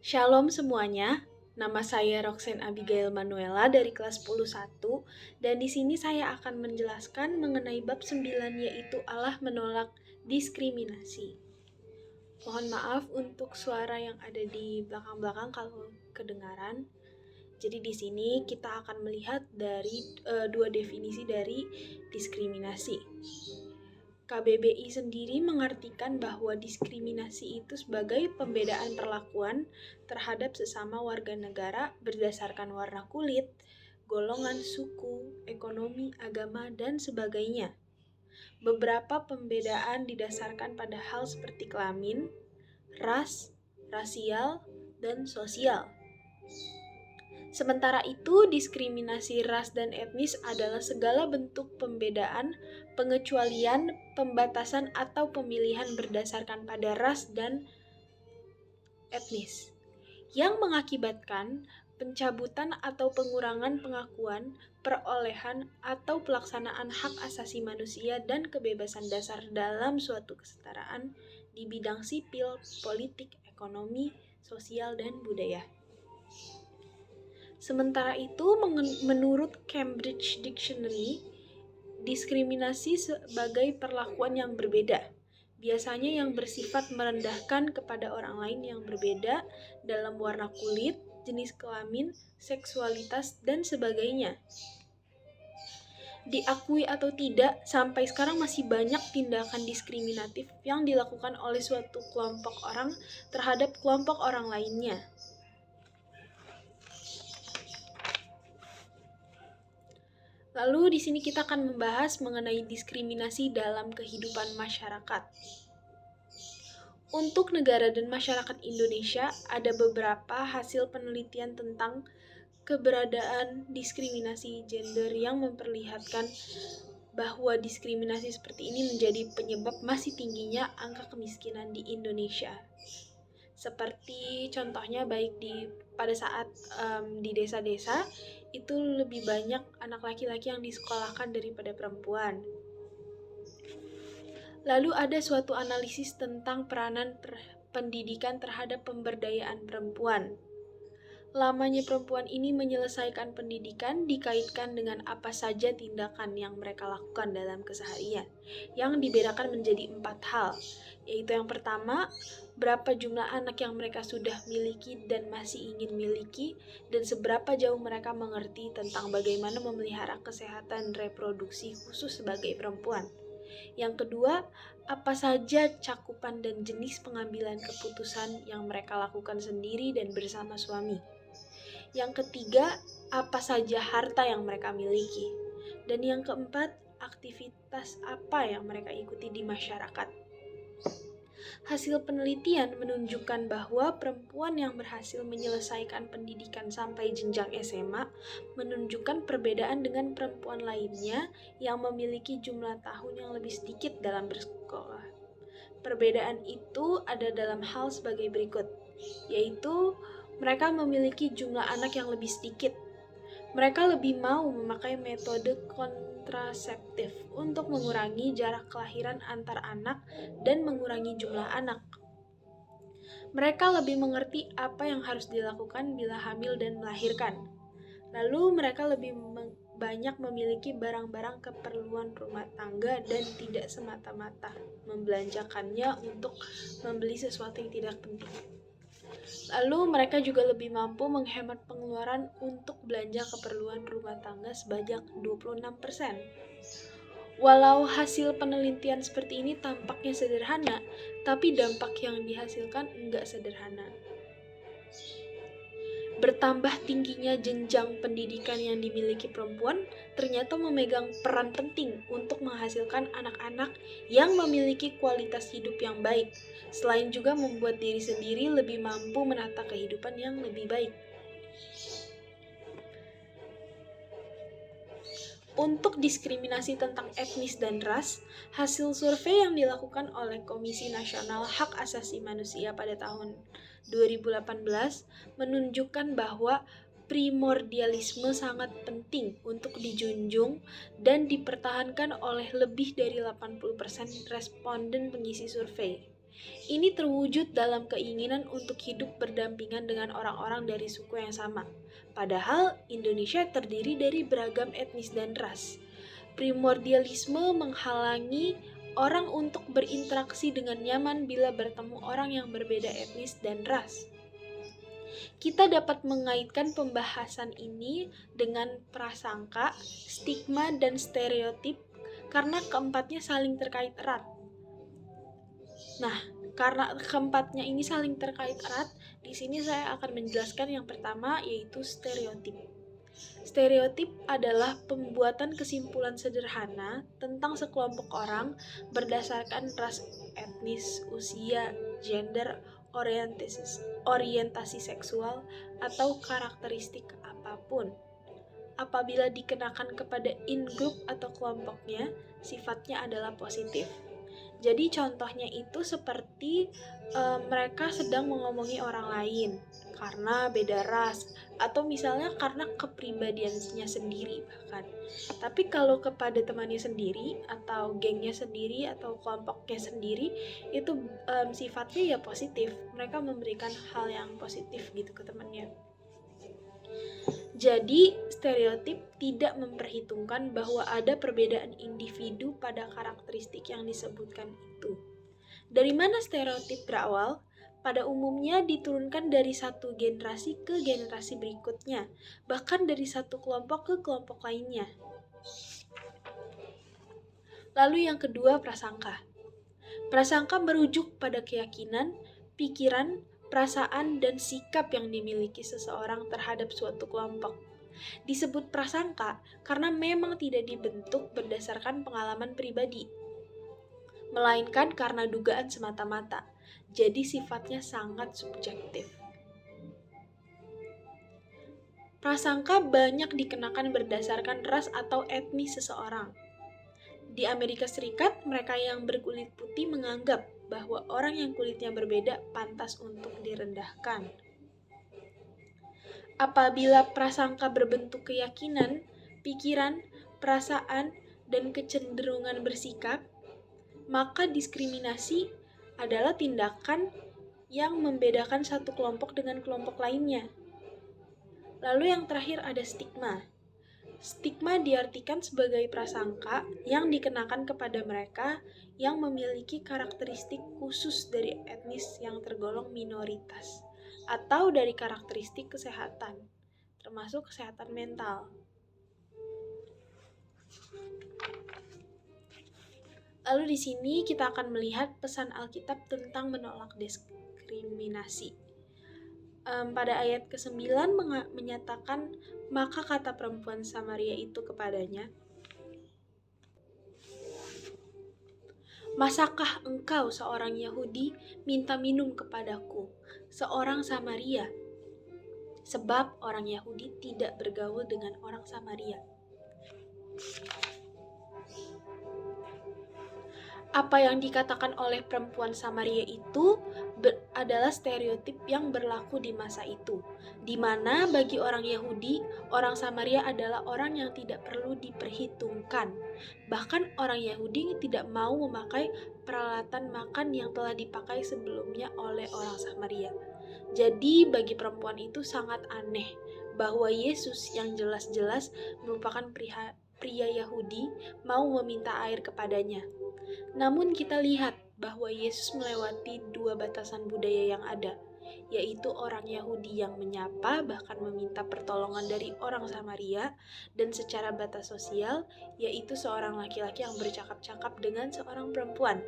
Shalom semuanya, nama saya Roxen Abigail Manuela dari kelas 10.1 dan di sini saya akan menjelaskan mengenai bab 9 yaitu Allah menolak diskriminasi. Mohon maaf untuk suara yang ada di belakang-belakang kalau kedengaran. Jadi di sini kita akan melihat dari dua definisi dari diskriminasi. KBBI sendiri mengartikan bahwa diskriminasi itu sebagai pembedaan perlakuan terhadap sesama warga negara berdasarkan warna kulit, golongan, suku, ekonomi, agama, dan sebagainya. Beberapa pembedaan didasarkan pada hal seperti kelamin, ras, rasial, dan sosial. Sementara itu, diskriminasi ras dan etnis adalah segala bentuk pembedaan, pengecualian, pembatasan, atau pemilihan berdasarkan pada ras dan etnis, yang mengakibatkan pencabutan atau pengurangan pengakuan, perolehan, atau pelaksanaan hak asasi manusia dan kebebasan dasar dalam suatu kesetaraan di bidang sipil, politik, ekonomi, sosial, dan budaya. Sementara itu, menurut Cambridge Dictionary, diskriminasi sebagai perlakuan yang berbeda, biasanya yang bersifat merendahkan kepada orang lain yang berbeda dalam warna kulit, jenis kelamin, seksualitas, dan sebagainya. Diakui atau tidak, sampai sekarang masih banyak tindakan diskriminatif yang dilakukan oleh suatu kelompok orang terhadap kelompok orang lainnya. Lalu di sini kita akan membahas mengenai diskriminasi dalam kehidupan masyarakat. Untuk negara dan masyarakat Indonesia, ada beberapa hasil penelitian tentang keberadaan diskriminasi gender yang memperlihatkan bahwa diskriminasi seperti ini menjadi penyebab masih tingginya angka kemiskinan di Indonesia. Seperti contohnya baik pada saat di desa-desa itu lebih banyak anak laki-laki yang disekolahkan daripada perempuan. Lalu ada suatu analisis tentang peranan pendidikan terhadap pemberdayaan perempuan. Lamanya perempuan ini menyelesaikan pendidikan dikaitkan dengan apa saja tindakan yang mereka lakukan dalam keseharian, yang dibedakan menjadi 4 hal, yaitu yang pertama, berapa jumlah anak yang mereka sudah miliki dan masih ingin miliki, dan seberapa jauh mereka mengerti tentang bagaimana memelihara kesehatan reproduksi khusus sebagai perempuan. Yang kedua, apa saja cakupan dan jenis pengambilan keputusan yang mereka lakukan sendiri dan bersama suami. Yang ketiga, apa saja harta yang mereka miliki. Dan yang keempat, aktivitas apa yang mereka ikuti di masyarakat. Hasil penelitian menunjukkan bahwa perempuan yang berhasil menyelesaikan pendidikan sampai jenjang SMA menunjukkan perbedaan dengan perempuan lainnya yang memiliki jumlah tahun yang lebih sedikit dalam bersekolah. Perbedaan itu ada dalam hal sebagai berikut, yaitu mereka memiliki jumlah anak yang lebih sedikit. Mereka lebih mau memakai metode kontraseptif untuk mengurangi jarak kelahiran antar anak dan mengurangi jumlah anak. Mereka lebih mengerti apa yang harus dilakukan bila hamil dan melahirkan. Lalu mereka lebih banyak memiliki barang-barang keperluan rumah tangga dan tidak semata-mata membelanjakannya untuk membeli sesuatu yang tidak penting. Lalu mereka juga lebih mampu menghemat pengeluaran untuk belanja keperluan rumah tangga sebanyak 26%. Walau hasil penelitian seperti ini tampaknya sederhana, tapi dampak yang dihasilkan enggak sederhana. Bertambah tingginya jenjang pendidikan yang dimiliki perempuan ternyata memegang peran penting untuk menghasilkan anak-anak yang memiliki kualitas hidup yang baik, selain juga membuat diri sendiri lebih mampu menata kehidupan yang lebih baik. Untuk diskriminasi tentang etnis dan ras, hasil survei yang dilakukan oleh Komisi Nasional Hak Asasi Manusia pada tahun 2018 menunjukkan bahwa primordialisme sangat penting untuk dijunjung dan dipertahankan oleh lebih dari 80% responden pengisi survei. Ini terwujud dalam keinginan untuk hidup berdampingan dengan orang-orang dari suku yang sama. Padahal Indonesia terdiri dari beragam etnis dan ras. Primordialisme menghalangi orang untuk berinteraksi dengan nyaman bila bertemu orang yang berbeda etnis dan ras. Kita dapat mengaitkan pembahasan ini dengan prasangka, stigma, dan stereotip karena keempatnya saling terkait erat. Nah, karena keempatnya ini saling terkait erat, di sini saya akan menjelaskan yang pertama, yaitu stereotip. Stereotip adalah pembuatan kesimpulan sederhana tentang sekelompok orang berdasarkan ras, etnis, usia, gender, orientasi seksual, atau karakteristik apapun. Apabila dikenakan kepada in-group atau kelompoknya, sifatnya adalah positif. Jadi contohnya itu seperti mereka sedang mengomongi orang lain karena beda ras, atau misalnya karena kepribadiannya sendiri bahkan. Tapi kalau kepada temannya sendiri atau gengnya sendiri atau kelompoknya sendiri, itu sifatnya ya positif. Mereka memberikan hal yang positif gitu ke temannya. Jadi, stereotip tidak memperhitungkan bahwa ada perbedaan individu pada karakteristik yang disebutkan itu. Dari mana stereotip berawal? Pada umumnya diturunkan dari satu generasi ke generasi berikutnya, bahkan dari satu kelompok ke kelompok lainnya. Lalu yang kedua, prasangka. Prasangka merujuk pada keyakinan, pikiran, perasaan, dan sikap yang dimiliki seseorang terhadap suatu kelompok. Disebut prasangka karena memang tidak dibentuk berdasarkan pengalaman pribadi, melainkan karena dugaan semata-mata. Jadi sifatnya sangat subjektif. Prasangka banyak dikenakan berdasarkan ras atau etnis seseorang. Di Amerika Serikat, mereka yang berkulit putih menganggap bahwa orang yang kulitnya berbeda pantas untuk direndahkan. Apabila prasangka berbentuk keyakinan, pikiran, perasaan, dan kecenderungan bersikap, maka diskriminasi adalah tindakan yang membedakan satu kelompok dengan kelompok lainnya. Lalu yang terakhir ada stigma. Stigma diartikan sebagai prasangka yang dikenakan kepada mereka yang memiliki karakteristik khusus dari etnis yang tergolong minoritas atau dari karakteristik kesehatan, termasuk kesehatan mental. Lalu di sini kita akan melihat pesan Alkitab tentang menolak diskriminasi. Pada ayat ke-9 menyatakan, maka kata perempuan Samaria itu kepadanya, masakah engkau seorang Yahudi minta minum kepadaku, seorang Samaria? Sebab orang Yahudi tidak bergaul dengan orang Samaria. Apa yang dikatakan oleh perempuan Samaria itu adalah stereotip yang berlaku di masa itu, di mana bagi orang Yahudi, orang Samaria adalah orang yang tidak perlu diperhitungkan. Bahkan orang Yahudi tidak mau memakai peralatan makan yang telah dipakai sebelumnya oleh orang Samaria. Jadi bagi perempuan itu sangat aneh bahwa Yesus yang jelas-jelas merupakan pria Yahudi mau meminta air kepadanya. Namun kita lihat bahwa Yesus melewati dua batasan budaya yang ada, yaitu orang Yahudi yang menyapa bahkan meminta pertolongan dari orang Samaria, dan secara batas sosial, yaitu seorang laki-laki yang bercakap-cakap dengan seorang perempuan.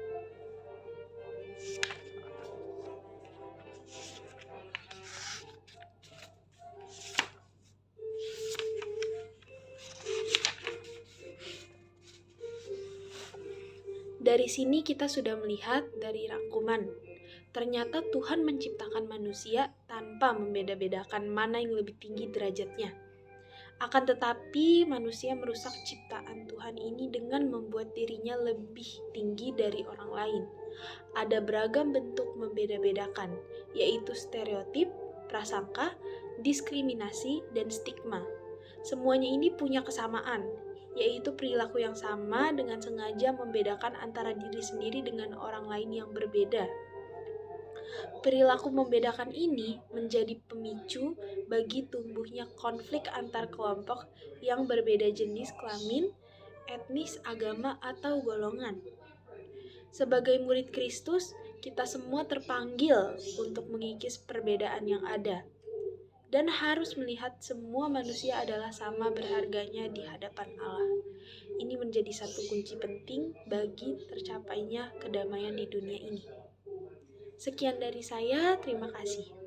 Dari sini kita sudah melihat dari rangkuman. Ternyata Tuhan menciptakan manusia tanpa membeda-bedakan mana yang lebih tinggi derajatnya. Akan tetapi manusia merusak ciptaan Tuhan ini dengan membuat dirinya lebih tinggi dari orang lain. Ada beragam bentuk membeda-bedakan, yaitu stereotip, prasangka, diskriminasi, dan stigma. Semuanya ini punya kesamaan, yaitu perilaku yang sama dengan sengaja membedakan antara diri sendiri dengan orang lain yang berbeda. Perilaku membedakan ini menjadi pemicu bagi tumbuhnya konflik antar kelompok yang berbeda jenis kelamin, etnis, agama, atau golongan. Sebagai murid Kristus, kita semua terpanggil untuk mengikis perbedaan yang ada dan harus melihat semua manusia adalah sama berharganya di hadapan Allah. Ini menjadi satu kunci penting bagi tercapainya kedamaian di dunia ini. Sekian dari saya, terima kasih.